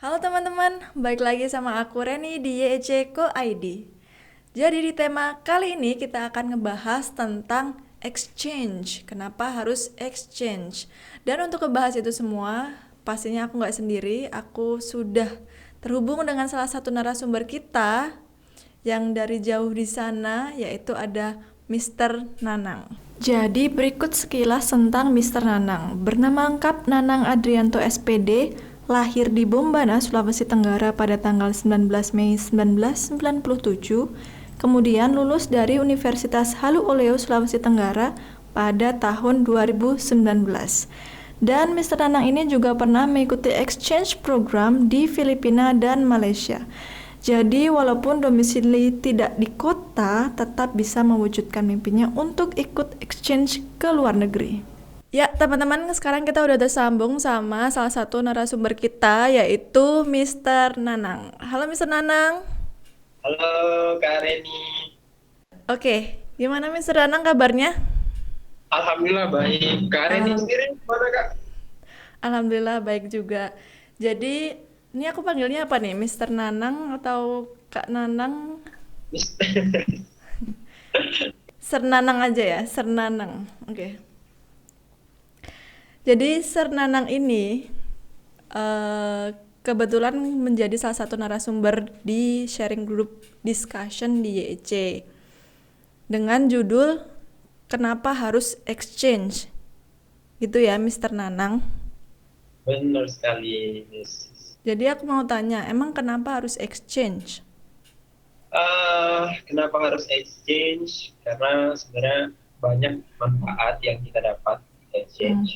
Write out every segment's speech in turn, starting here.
Halo teman-teman, balik lagi sama aku Reni di YEC ID. Jadi di tema kali ini kita akan ngebahas tentang exchange. Kenapa harus exchange? Dan untuk ngebahas itu semua, pastinya aku nggak sendiri. Aku sudah terhubung dengan salah satu narasumber kita yang dari jauh di sana, yaitu ada Mr. Nanang. Jadi berikut sekilas tentang Mr. Nanang. Bernama lengkap Nanang Adrianto SPD, lahir di Bombana, Sulawesi Tenggara pada tanggal 19 Mei 1997, kemudian lulus dari Universitas Halu Oleo, Sulawesi Tenggara pada tahun 2019. Dan Mr. Nanang ini juga pernah mengikuti exchange program di Filipina dan Malaysia. Jadi walaupun domisili tidak di kota, tetap bisa mewujudkan mimpinya untuk ikut exchange ke luar negeri. Ya teman-teman, sekarang kita udah tersambung sama salah satu narasumber kita, yaitu Mr. Nanang. Halo Mr. Nanang. Halo Kak Reni, Oke, gimana Mr. Nanang kabarnya? Alhamdulillah baik. Kak Reni Alham- sendiri gimana Kak? Alhamdulillah baik juga. Jadi, ini aku panggilnya apa nih? Mr. Nanang atau Kak Nanang? Mis- Sernanang aja ya, Sernanang. Oke. Jadi Sernanang ini eh, kebetulan menjadi salah satu narasumber di sharing group discussion di YEC dengan judul Kenapa Harus Exchange? Gitu ya, Mr. Nanang. Benar sekali, Miss. Jadi aku mau tanya, emang kenapa harus exchange? Kenapa harus exchange? Karena sebenarnya banyak manfaat yang kita dapat di Hmm. exchange.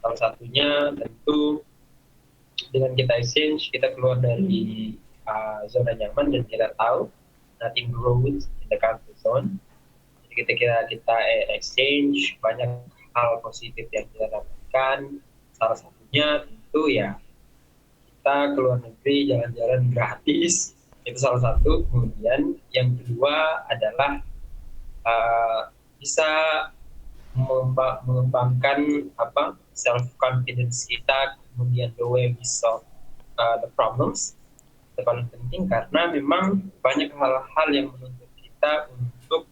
Salah satunya tentu dengan kita exchange, kita keluar dari zona nyaman dan kita tahu nothing grows in the comfort zone. Jadi kita exchange banyak hal positif yang kita dapatkan. Salah satunya tentu ya kita keluar negeri jalan-jalan gratis, itu salah satu. Kemudian yang kedua adalah uh, bisa mengembangkan apa self confidence kita, kemudian the way we solve the problems. Itu paling penting karena memang banyak hal-hal yang menuntut kita untuk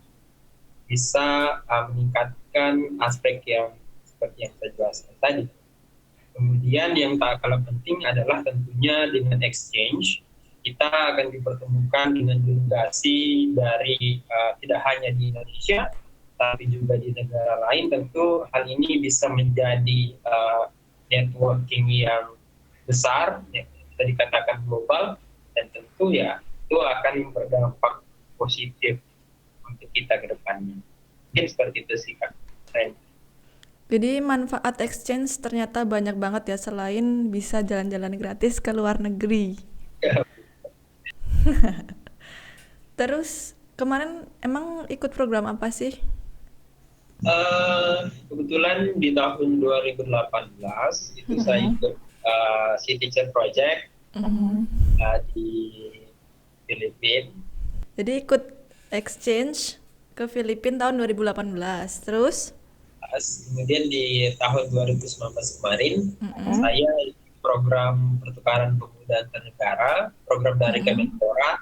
bisa meningkatkan aspek yang seperti yang saya jelaskan tadi. Kemudian yang tak kalah penting adalah tentunya dengan exchange kita akan dipertemukan dengan delegasi dari tidak hanya di Indonesia tapi juga di negara lain. Tentu hal ini bisa menjadi networking yang besar, yang bisa dikatakan global, dan tentu ya itu akan berdampak positif untuk kita ke depannya. Mungkin seperti itu sih Kak. Jadi manfaat exchange ternyata banyak banget ya selain bisa jalan-jalan gratis ke luar negeri. Terus kemarin emang ikut program apa sih? Kebetulan di tahun 2018 itu saya Mm-mm. ikut Citizen Project Mm-mm. di Filipina. Jadi ikut exchange ke Filipina tahun 2018. Terus? Kemudian di tahun 2019 kemarin Mm-mm. saya ikut program pertukaran pemuda antar negara, program dari Mm-mm. Kemenpora,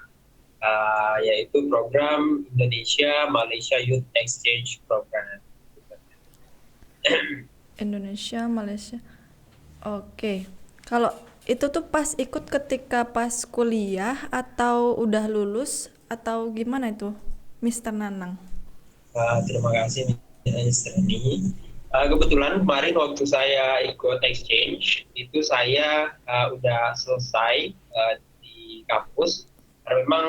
yaitu program Indonesia Malaysia Youth Exchange Program. Indonesia, Malaysia. Oke. Kalau itu tuh pas ikut ketika pas kuliah atau udah lulus atau gimana itu, Mister Nanang? Terima kasih Miss Reni. Kebetulan kemarin waktu saya ikut exchange itu saya udah selesai di kampus. Karena memang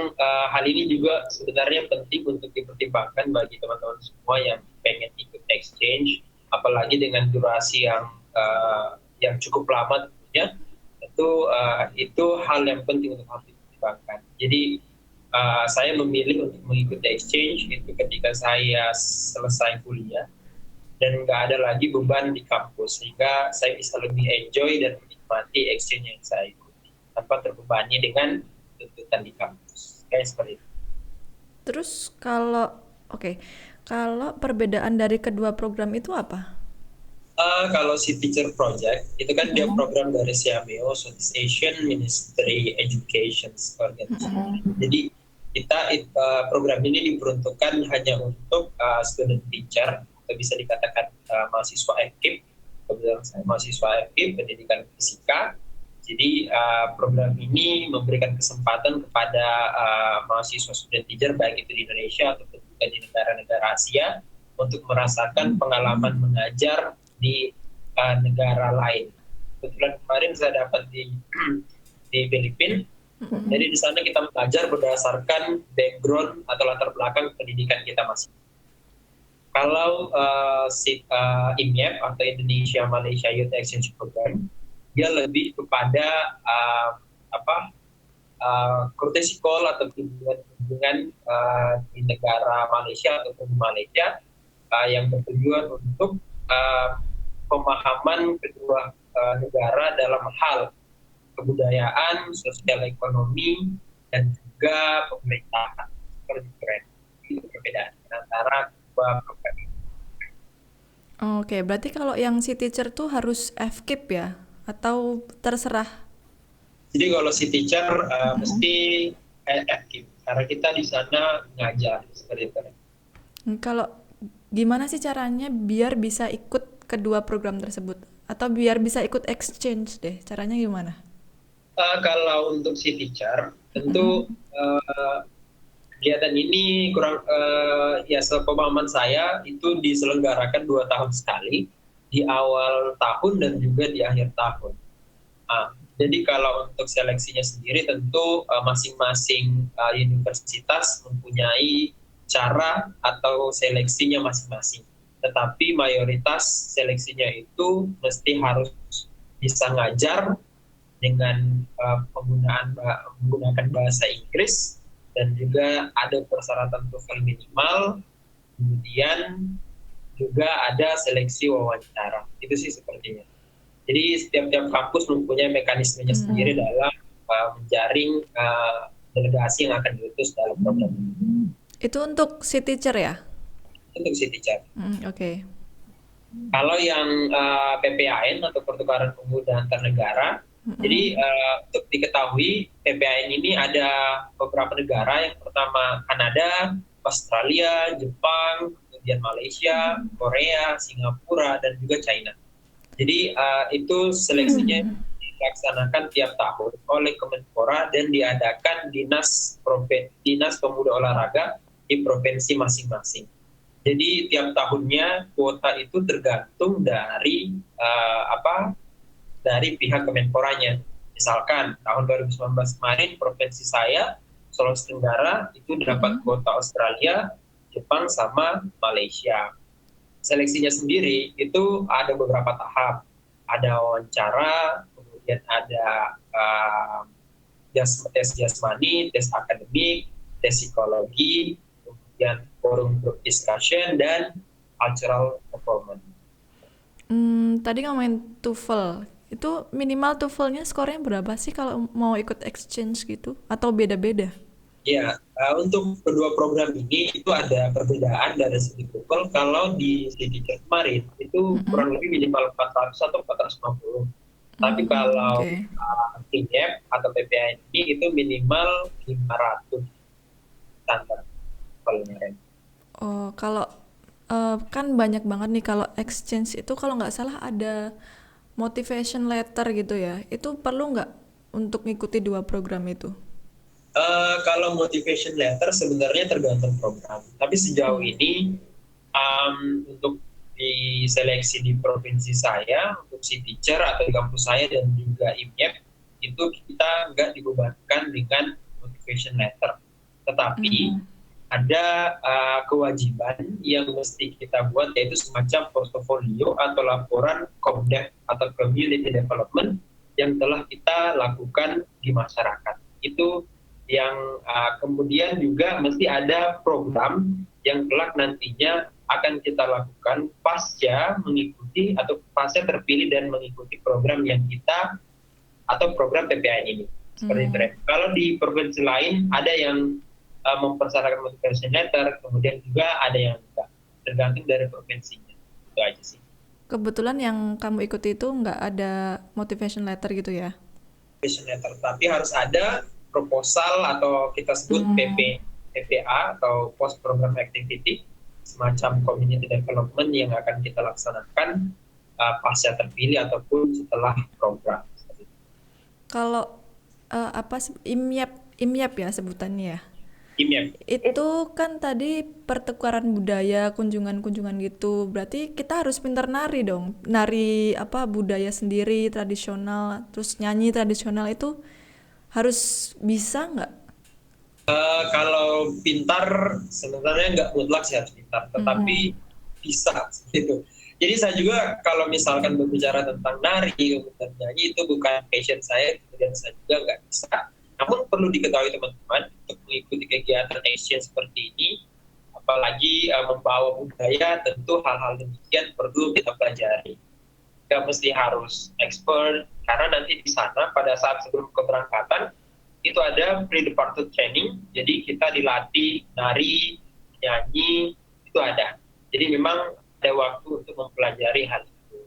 hal ini juga sebenarnya penting untuk dipertimbangkan bagi teman-teman semua yang pengen ikut exchange, apalagi dengan durasi yang cukup lama tentunya. Tentu itu hal yang penting untuk harus dipertimbangkan. Jadi saya memilih untuk mengikuti exchange itu ketika saya selesai kuliah dan nggak ada lagi beban di kampus sehingga saya bisa lebih enjoy dan menikmati exchange yang saya ikuti tanpa terbebani dengan tuntutan di kampus kayak seperti itu. Terus kalau oke, kalau perbedaan dari kedua program itu apa? Kalau si Teacher Project itu kan dia program dari CMEO, Southeast Asian Ministry Education Organization. Jadi program ini diperuntukkan hanya untuk student teacher, atau bisa dikatakan mahasiswa FKIP. Kebetulan saya mahasiswa FKIP pendidikan fisika. Jadi program ini memberikan kesempatan kepada mahasiswa student teacher baik itu di Indonesia ataupun juga di negara-negara Asia untuk merasakan pengalaman mengajar di negara lain. Kebetulan kemarin saya dapat di Filipina. Jadi di sana kita belajar berdasarkan background atau latar belakang pendidikan kita masing. Kalau IMYEP atau Indonesia Malaysia Youth Exchange Program, dia lebih kepada courtesy call atau kunjungan di negara Malaysia ataupun di Malaysia yang bertujuan untuk pemahaman kedua negara dalam hal kebudayaan, sosial ekonomi, dan juga pemerintahan. Itu perbedaan antara kedua program ini. Oke, berarti kalau yang si teacher tuh harus FKIP ya? Atau terserah? Jadi kalau si teacher mesti FKIP, karena kita di sana ngajar seperti itu. Kalau gimana sih caranya biar bisa ikut kedua program tersebut? Atau biar bisa ikut exchange deh, caranya gimana? Kalau untuk si teacher, tentu kegiatan ini kurang, sepemahaman saya itu diselenggarakan 2 tahun sekali, di awal tahun dan juga di akhir tahun. Jadi kalau untuk seleksinya sendiri tentu masing-masing universitas mempunyai cara atau seleksinya masing-masing. Tetapi mayoritas seleksinya itu mesti harus bisa ngajar dengan menggunakan bahasa Inggris, dan juga ada persyaratan TOEFL minimal, kemudian juga ada seleksi wawancara. Itu sih sepertinya. Jadi setiap kampus mempunyai mekanismenya sendiri dalam menjaring delegasi yang akan diutus dalam program ini. Itu untuk si teacher ya? Untuk si teacher. Oke. Kalau yang PPAN atau pertukaran pemuda antar negara, jadi untuk diketahui PPAN ini ada beberapa negara. Yang pertama Kanada, Australia, Jepang, kemudian Malaysia, Korea, Singapura, dan juga China. Jadi itu seleksinya dilaksanakan tiap tahun oleh Kemenpora dan diadakan Dinas Pemuda Olahraga di provinsi masing-masing. Jadi tiap tahunnya kuota itu tergantung dari dari pihak Kemenporanya. Misalkan tahun 2019 kemarin provinsi saya Sulawesi Tenggara itu dapat kuota Australia, Jepang, sama Malaysia. Seleksinya sendiri itu ada beberapa tahap. Ada wawancara, kemudian ada tes jasmani, tes akademik, tes psikologi, kemudian forum group discussion, dan cultural performance. Tadi ngomongin TOEFL, itu minimal TOEFL-nya skornya berapa sih kalau mau ikut exchange gitu? Atau beda-beda? Ya, untuk kedua program ini itu ada perbedaan dari segi TOEFL. Kalau di teacher kemarin itu kurang lebih minimal 400 atau 450. Tapi kalau IMYEP atau PPAN ini itu minimal 500 standar kemarin. Oh, kalau kan banyak banget nih kalau exchange itu, kalau nggak salah ada motivation letter gitu ya. Itu perlu nggak untuk ngikuti 2 program itu? Kalau motivation letter sebenarnya tergantung program. Tapi sejauh ini untuk di seleksi di provinsi saya, untuk si teacher atau di kampus saya dan juga IMYEP, itu kita nggak dibebankan dengan motivation letter. Tetapi ada kewajiban yang mesti kita buat, yaitu semacam portofolio atau laporan Komdev atau Community Development yang telah kita lakukan di masyarakat. Itu yang kemudian juga mesti ada program yang kelak nantinya akan kita lakukan pasca mengikuti atau pasca terpilih dan mengikuti program yang kita atau program PPAN ini. Seperti itu. Kalau di provinsi lain ada yang mempersyaratkan motivation letter, kemudian juga ada yang enggak, tergantung dari provinsinya. Itu aja sih. Kebetulan yang kamu ikuti itu nggak ada motivation letter gitu ya? Letter, tapi harus ada proposal atau kita sebut PPA atau Post Program Activity, semacam community development yang akan kita laksanakan pasca terpilih ataupun setelah program. Kalau IMYAP, IMYAP ya sebutannya ya. IMIAP. Itu kan tadi pertukaran budaya, kunjungan-kunjungan gitu. Berarti kita harus pintar nari dong. Nari apa budaya sendiri, tradisional, terus nyanyi tradisional itu harus bisa nggak? Kalau pintar sebenarnya nggak mutlak sih harus pintar, tetapi bisa gitu. Jadi saya juga kalau misalkan berbicara tentang nari kemudian nyanyi itu bukan passion saya, kemudian saya juga nggak bisa. Namun perlu diketahui teman-teman untuk mengikuti kegiatan exchange seperti ini, apalagi membawa budaya, tentu hal-hal demikian perlu kita pelajari. Nggak mesti harus expert, karena nanti di sana pada saat sebelum keberangkatan itu ada pre-departure training, jadi kita dilatih nari, nyanyi, itu ada. Jadi memang ada waktu untuk mempelajari hal itu.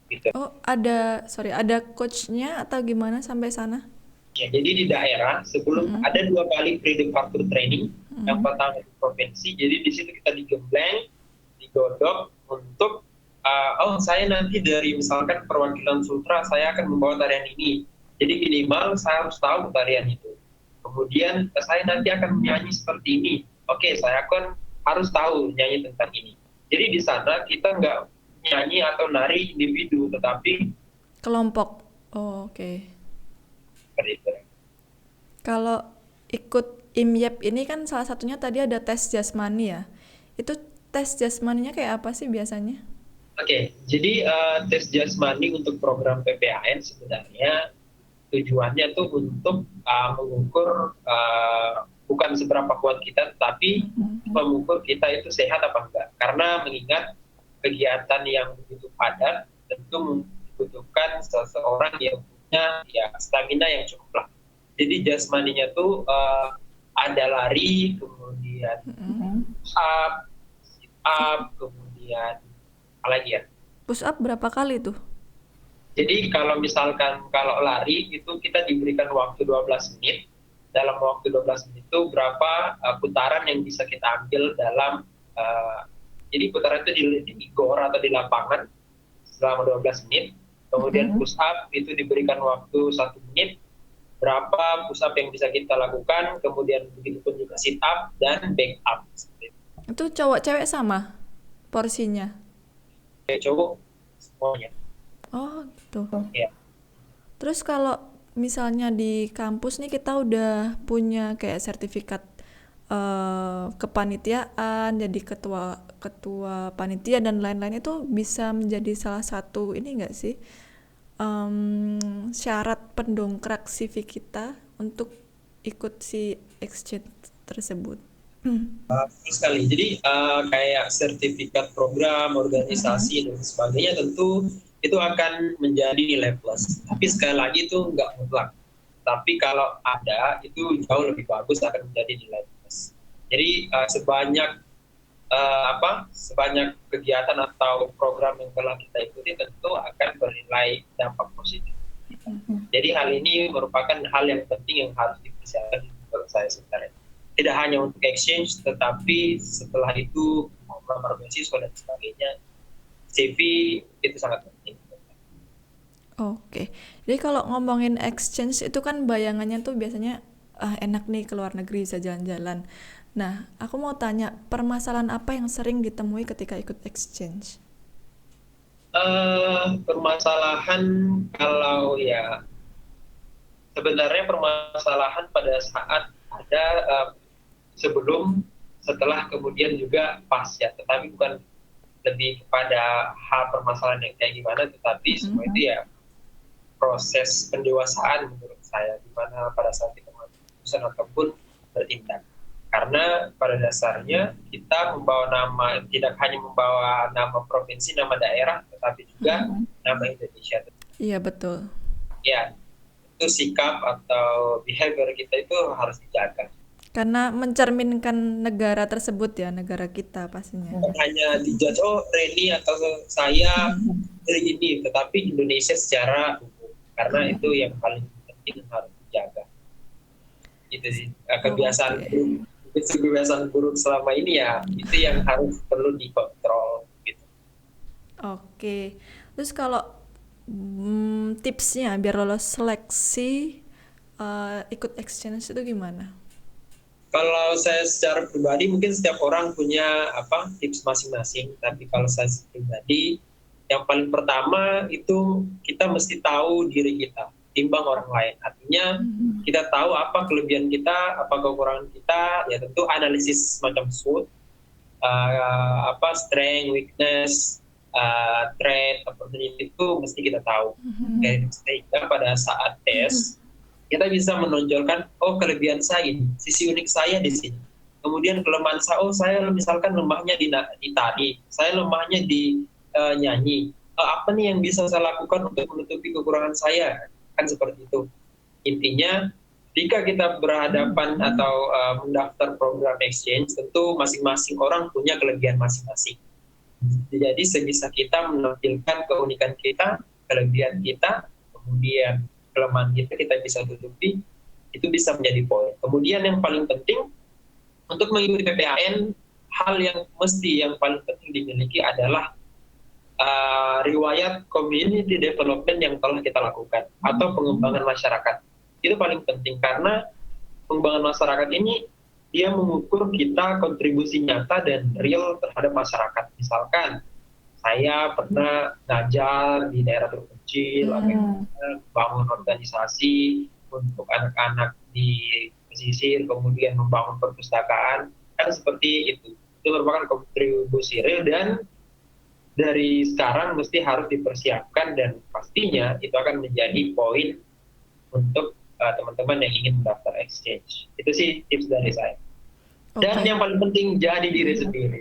Gitu. Oh, ada coachnya atau gimana sampai sana? Ya, jadi di daerah sebelum ada 2 kali pre-departure training, yang pertama di provinsi, jadi di situ kita digembleng, digodok untuk saya nanti dari misalkan perwakilan Sultra saya akan membawa tarian ini. Jadi minimal saya harus tahu tarian itu. Kemudian saya nanti akan menyanyi seperti ini. Oke, saya akan harus tahu nyanyi tentang ini. Jadi di sana kita nggak nyanyi atau nari individu, tetapi Kelompok. Oh, oke. seperti itu. Kalau ikut IMYAP ini kan salah satunya tadi ada tes jasmani ya. Itu tes jasmaninya kayak apa sih biasanya? Oke, jadi tes jasmani untuk program PPAN sebenarnya tujuannya tuh untuk mengukur bukan seberapa kuat kita, tetapi mengukur kita itu sehat apa enggak. Karena mengingat kegiatan yang begitu padat tentu membutuhkan seseorang yang punya ya stamina yang cukup lah. Jadi jasmaninya tuh ada lari, kemudian push up, sit up, kemudian apa lagi ya? Push up berapa kali tuh? Jadi kalau misalkan kalau lari itu kita diberikan waktu 12 menit. Dalam waktu 12 menit itu berapa putaran yang bisa kita ambil dalam jadi putaran itu di gor atau di lapangan selama 12 menit. Kemudian push up itu diberikan waktu 1 menit. Berapa push up yang bisa kita lakukan, kemudian begitu pun juga sit up dan back up. Itu cowok cewek sama porsinya? Cowok semuanya. Oh, gitu. Ya. Terus kalau misalnya di kampus nih kita udah punya kayak sertifikat kepanitiaan, jadi ketua panitia dan lain-lain, itu bisa menjadi salah satu ini enggak sih? Syarat pendongkrak CV kita untuk ikut si exchange tersebut. Betul sekali. Jadi kayak sertifikat program, organisasi dan sebagainya tentu itu akan menjadi nilai plus. Tapi sekali lagi itu nggak mutlak. Tapi kalau ada itu jauh lebih bagus akan menjadi nilai plus. Jadi sebanyak kegiatan atau program yang telah kita ikuti tentu akan bernilai dampak positif. Jadi hal ini merupakan hal yang penting yang harus dipersiapkan menurut saya sebenarnya. Tidak hanya untuk exchange, tetapi setelah itu melamar beasiswa dan sebagainya, CV itu sangat penting. Oke. Jadi kalau ngomongin exchange itu kan bayangannya tuh biasanya enak nih ke luar negeri bisa jalan-jalan. Nah, aku mau tanya, permasalahan apa yang sering ditemui ketika ikut exchange? Permasalahan kalau ya sebenarnya permasalahan pada saat ada sebelum, setelah, kemudian juga pas ya, tetapi bukan lebih kepada hal permasalahan yang kayak gimana, tetapi semua itu ya proses pendewasaan menurut saya, di mana pada saat kita mengambil keputusan ataupun bertindak. Karena pada dasarnya kita membawa nama, tidak hanya membawa nama provinsi, nama daerah, tetapi juga nama Indonesia. Iya, betul. Ya, itu sikap atau behavior kita itu harus dijaga. Karena mencerminkan negara tersebut ya, negara kita pastinya. Bukan hanya dijudge, oh Reni atau saya negeri ini, tetapi Indonesia secara umum, karena itu yang paling penting harus dijaga. Itu sih kebiasaan Oke. buruk, itu kebiasaan buruk selama ini ya, itu yang harus perlu dikontrol gitu. Oke. Terus kalau tipsnya biar lolos seleksi ikut exchange itu gimana? Kalau saya secara pribadi mungkin setiap orang punya apa tips masing-masing, tapi kalau saya pribadi yang paling pertama itu kita mesti tahu diri kita timbang orang lain. Artinya kita tahu apa kelebihan kita, apa kekurangan kita, ya tentu analisis semacam SWOT, apa strength, weakness, threat, opportunity itu mesti kita tahu. Sehingga pada saat tes kita bisa menonjolkan, oh kelebihan saya ini, sisi unik saya di sini. Kemudian kelemahan saya, oh saya misalkan lemahnya di tari, saya lemahnya di nyanyi. Apa nih yang bisa saya lakukan untuk menutupi kekurangan saya? Kan seperti itu. Intinya, jika kita berhadapan atau mendaftar program exchange, tentu masing-masing orang punya kelebihan masing-masing. Jadi sebisa kita menampilkan keunikan kita, kelebihan kita, kemudian kelemahan kita bisa tutupi, itu bisa menjadi poin. Kemudian yang paling penting untuk mengikuti PPAN, hal yang paling penting dimiliki adalah riwayat community development yang telah kita lakukan atau pengembangan masyarakat. Itu paling penting karena pengembangan masyarakat ini dia mengukur kita kontribusi nyata dan real terhadap masyarakat. Misalkan saya pernah ngajar di daerah terpencil, bangun organisasi untuk anak-anak di pesisir, kemudian membangun perpustakaan, kan seperti itu. Itu merupakan kontribusi real dan dari sekarang mesti harus dipersiapkan dan pastinya itu akan menjadi poin untuk teman-teman yang ingin mendaftar exchange. Itu sih tips dari saya. Dan Oke. yang paling penting jadi diri sendiri.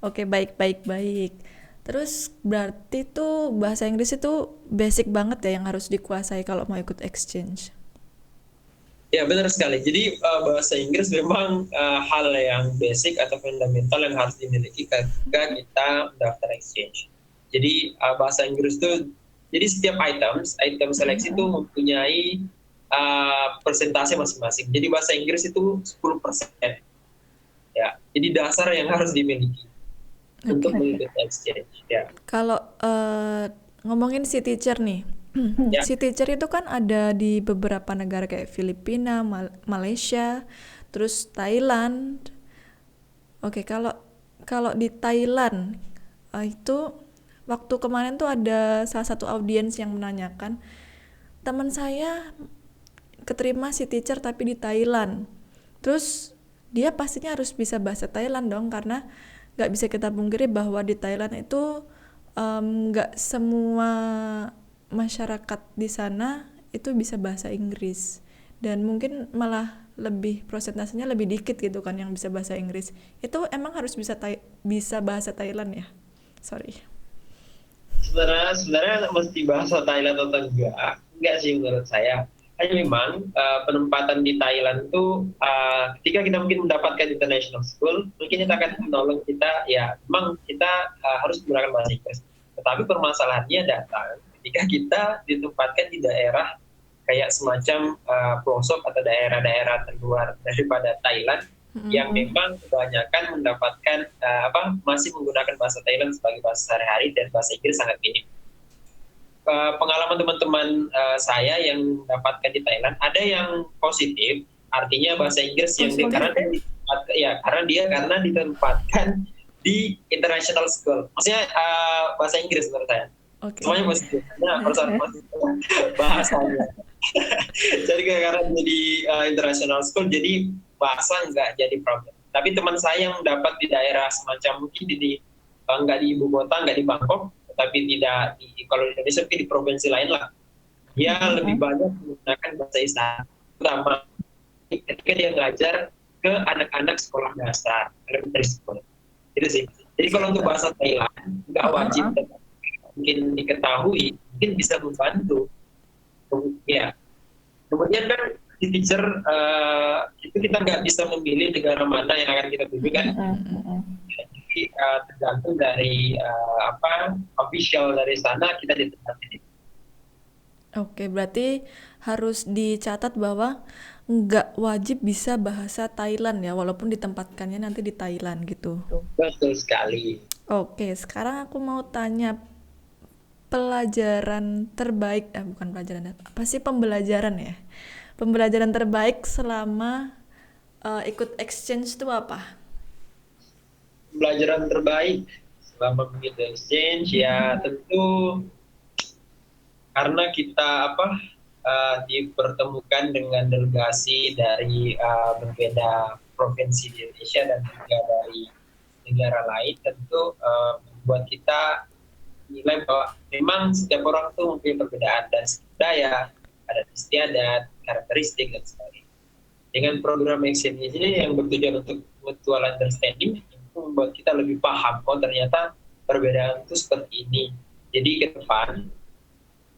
Oke, baik, baik, baik. Terus berarti tuh bahasa Inggris itu basic banget ya yang harus dikuasai kalau mau ikut exchange. Ya benar sekali. Jadi bahasa Inggris memang hal yang basic atau fundamental yang harus dimiliki ketika kita mendaftar exchange. Jadi bahasa Inggris itu, jadi setiap item seleksi itu mempunyai persentase masing-masing. Jadi bahasa Inggris itu 10%. Ya, jadi dasar yang harus dimiliki untuk Oke. mengikuti exchange. Ya, Kalau ngomongin si teacher nih, ya. si teacher itu kan ada di beberapa negara kayak Filipina, Malaysia, terus Thailand. Oke, kalau kalau di Thailand itu waktu kemarin tuh ada salah satu audiens yang menanyakan, teman saya keterima si teacher tapi di Thailand. Terus dia pastinya harus bisa bahasa Thailand dong, karena nggak bisa kita pungkiri bahwa di Thailand itu nggak semua masyarakat di sana itu bisa bahasa Inggris, dan mungkin malah lebih prosentasenya lebih dikit gitu kan yang bisa bahasa Inggris. Itu emang harus bisa bahasa Thailand ya? Sorry. Sebenarnya mesti bahasa Thailand atau enggak sih menurut saya. Hanya memang penempatan di Thailand itu ketika kita mungkin mendapatkan international school, mungkin kita akan menolong kita, ya memang kita harus menggunakan bahasa Inggris. Tetapi permasalahannya datang ketika kita ditempatkan di daerah kayak semacam pelosok atau daerah-daerah terluar daripada Thailand, yang memang kebanyakan mendapatkan masih menggunakan bahasa Thailand sebagai bahasa sehari-hari dan bahasa Inggris sangat minim. Pengalaman teman-teman saya yang dapatkan di Thailand ada yang positif, artinya bahasa Inggris yang karena ditempatkan di international school, maksudnya bahasa Inggris menurut saya semuanya positif. Nah, persoalan positif bahasanya. Jadi karena jadi international school, jadi bahasa nggak jadi problem. Tapi teman saya yang dapat di daerah semacam mungkin nggak di ibu kota, nggak di Bangkok, tapi tidak kalau di Indonesia mungkin di provinsi lain lah, dia lebih banyak menggunakan bahasa Islam, terutama ketika dia ngajar ke anak-anak sekolah dasar, elementary school. Itu sih. Jadi kalau untuk bahasa Thailand nggak wajib, mungkin diketahui, mungkin bisa membantu. Ya. Kemudian kan di teacher itu kita nggak bisa memilih negara mana yang akan kita tuju kan. tergantung dari official dari sana kita ditempatin. Oke, berarti harus dicatat bahwa nggak wajib bisa bahasa Thailand ya, walaupun ditempatkannya nanti di Thailand gitu. Betul sekali. Oke, sekarang aku mau tanya pelajaran terbaik, bukan pelajaran, apa sih pembelajaran ya? Pembelajaran terbaik selama ikut exchange itu apa? Pembelajaran terbaik selama mengikuti exchange ya tentu karena kita dipertemukan dengan delegasi dari berbeda provinsi di Indonesia dan juga dari negara lain, tentu membuat kita nilai bahwa memang setiap orang tuh mempunyai perbedaan dari segi budaya, adat istiadat, karakteristik dan sebagainya. Dengan program exchange ini yang bertujuan untuk mutual understanding itu membuat kita lebih paham, oh ternyata perbedaan itu seperti ini. Jadi ke depan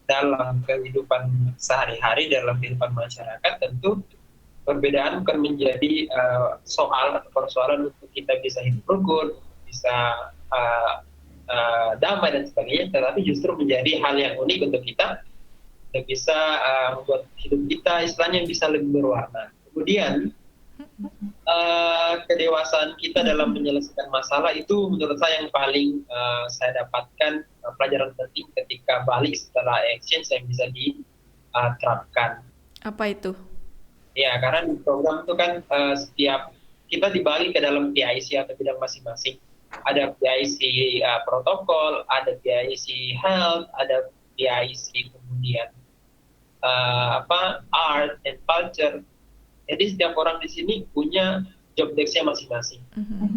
dalam kehidupan sehari-hari, dalam kehidupan masyarakat, tentu perbedaan bukan menjadi soal atau persoalan untuk kita bisa hidup rukun, bisa damai dan sebagainya, tetapi justru menjadi hal yang unik untuk kita, untuk bisa membuat hidup kita istilahnya bisa lebih berwarna. Kemudian kedewasaan kita dalam menyelesaikan masalah itu menurut saya yang paling saya dapatkan pelajaran penting ketika balik setelah exchange yang bisa diterapkan. Apa itu? Ya, karena di program itu kan setiap kita dibagi ke dalam PIC atau bidang masing-masing. Ada PIC protokol, ada PIC health, ada PIC kemudian art and culture. Jadi setiap orang di sini punya job desk-nya masing-masing.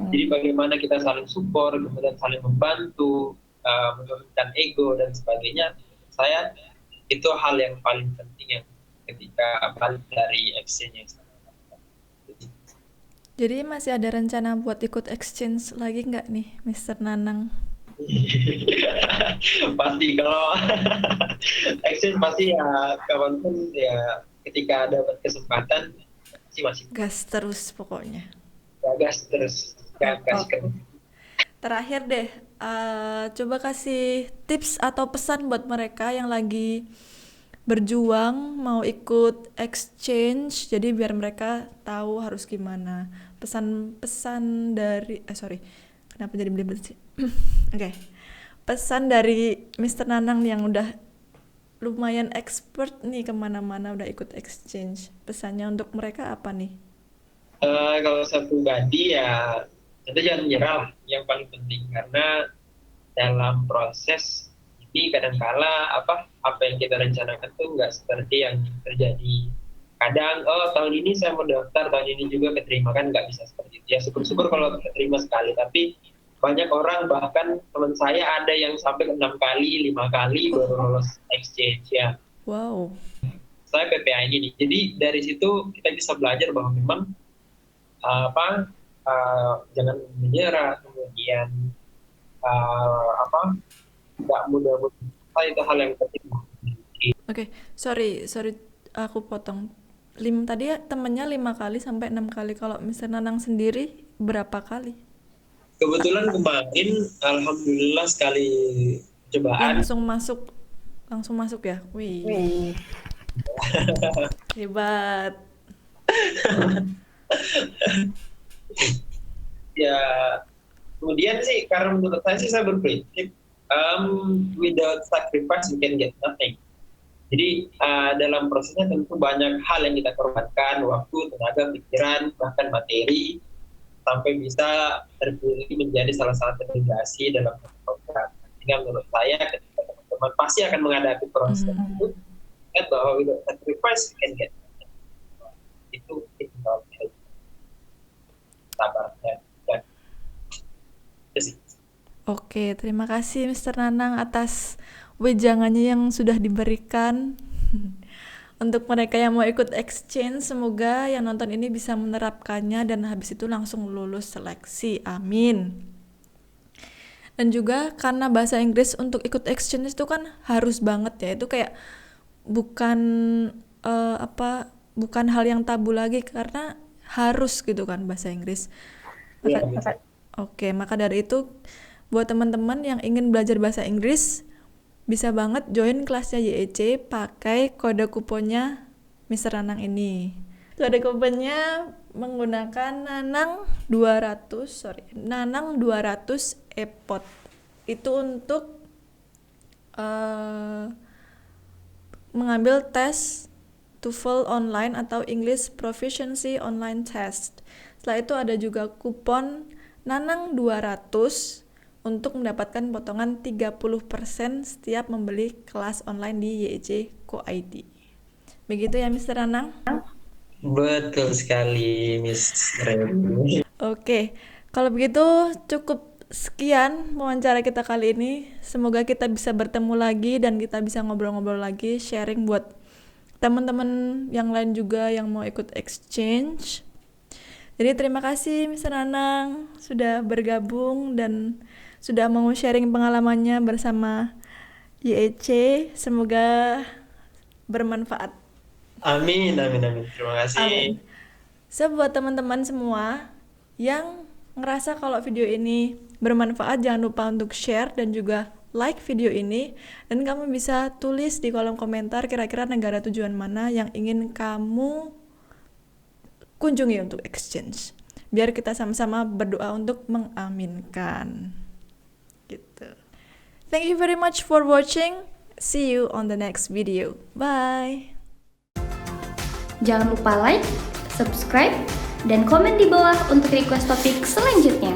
Jadi bagaimana kita saling support, kemudian saling membantu, menurunkan ego dan sebagainya. Saya itu hal yang paling penting yang ketika balik dari exchange yang saya lakukan. Jadi masih ada rencana buat ikut exchange lagi nggak nih, Mr. Nanang? Pasti kalau exchange pasti ya kapanpun ya ketika dapat kesempatan masih Gas terus pokoknya. gagas terus gagas Oke. Terakhir deh, coba kasih tips atau pesan buat mereka yang lagi berjuang mau ikut exchange, jadi biar mereka tahu harus gimana. Pesan-pesan dari, kenapa jadi belibet sih? Oke. Pesan dari Mr. Nanang yang udah lumayan expert nih kemana-mana udah ikut exchange. Pesannya untuk mereka apa nih? Kalau saya pribadi ya tentu jangan menyerah lah, yang paling penting karena dalam proses ini kadangkala apa yang kita rencanakan tuh nggak seperti yang terjadi. Kadang tahun ini saya mau daftar, tahun ini juga keterima, kan nggak bisa seperti itu. Ya syukur-syukur kalau keterima sekali, tapi banyak orang bahkan teman saya ada yang sampai 6 kali, 5 kali baru lolos exchange ya. Wow. Saya PPA ini nih. Jadi dari situ kita bisa belajar bahwa memang jangan menyerah, kemudian nggak mudah itu hal yang penting. Oke, sorry aku potong. Tadi ya temennya 5 kali sampai 6 kali. Kalau misalnya Nanang sendiri berapa kali? Kebetulan kemarin alhamdulillah sekali cobaan Langsung masuk ya. Wih, hebat. ya. Kemudian sih karena menurut saya berprinsip without sacrifice we can get nothing. Jadi dalam prosesnya tentu banyak hal yang kita korbankan, waktu, tenaga, pikiran, bahkan materi, sampai bisa terpilih menjadi salah satu delegasi dalam program. Sehingga menurut saya ketika teman-teman pasti akan menghadapi proses itu, kan bahwa without sacrifice we can get nothing. Itu sabarnya. Oke, terima kasih Mr. Nanang atas wejangannya yang sudah diberikan. Untuk mereka yang mau ikut exchange, semoga yang nonton ini bisa menerapkannya dan habis itu langsung lulus seleksi. Amin. Dan juga karena bahasa Inggris untuk ikut exchange itu kan harus banget ya. Itu kayak bukan bukan hal yang tabu lagi karena harus gitu kan bahasa Inggris. Iya, Oke, maka dari itu buat teman-teman yang ingin belajar bahasa Inggris, bisa banget join kelasnya YEC pakai kode kuponnya Mr. Nanang ini. Kode kuponnya menggunakan Nanang 200 EPOT. Itu untuk mengambil tes TOEFL online atau English Proficiency Online Test. Setelah itu ada juga kupon Nanang 200 untuk mendapatkan potongan 30% setiap membeli kelas online di YEC.co.id. Begitu ya Mr. Nanang? Betul sekali, Miss Remy. Oke, kalau begitu cukup sekian wawancara kita kali ini. Semoga kita bisa bertemu lagi dan kita bisa ngobrol-ngobrol lagi, sharing buat teman-teman yang lain juga yang mau ikut exchange. Jadi terima kasih Mr. Nanang sudah bergabung dan sudah mau sharing pengalamannya bersama YEC. Semoga bermanfaat. Amin. Terima kasih. Amin. So, buat teman-teman semua yang ngerasa kalau video ini bermanfaat, jangan lupa untuk share dan juga like video ini. Dan kamu bisa tulis di kolom komentar kira-kira negara tujuan mana yang ingin kamu kunjungi untuk exchange. Biar kita sama-sama berdoa untuk mengaminkan. Gitu. Thank you very much for watching. See you on the next video. Bye. Jangan lupa like, subscribe, dan komen di bawah untuk request topik selanjutnya.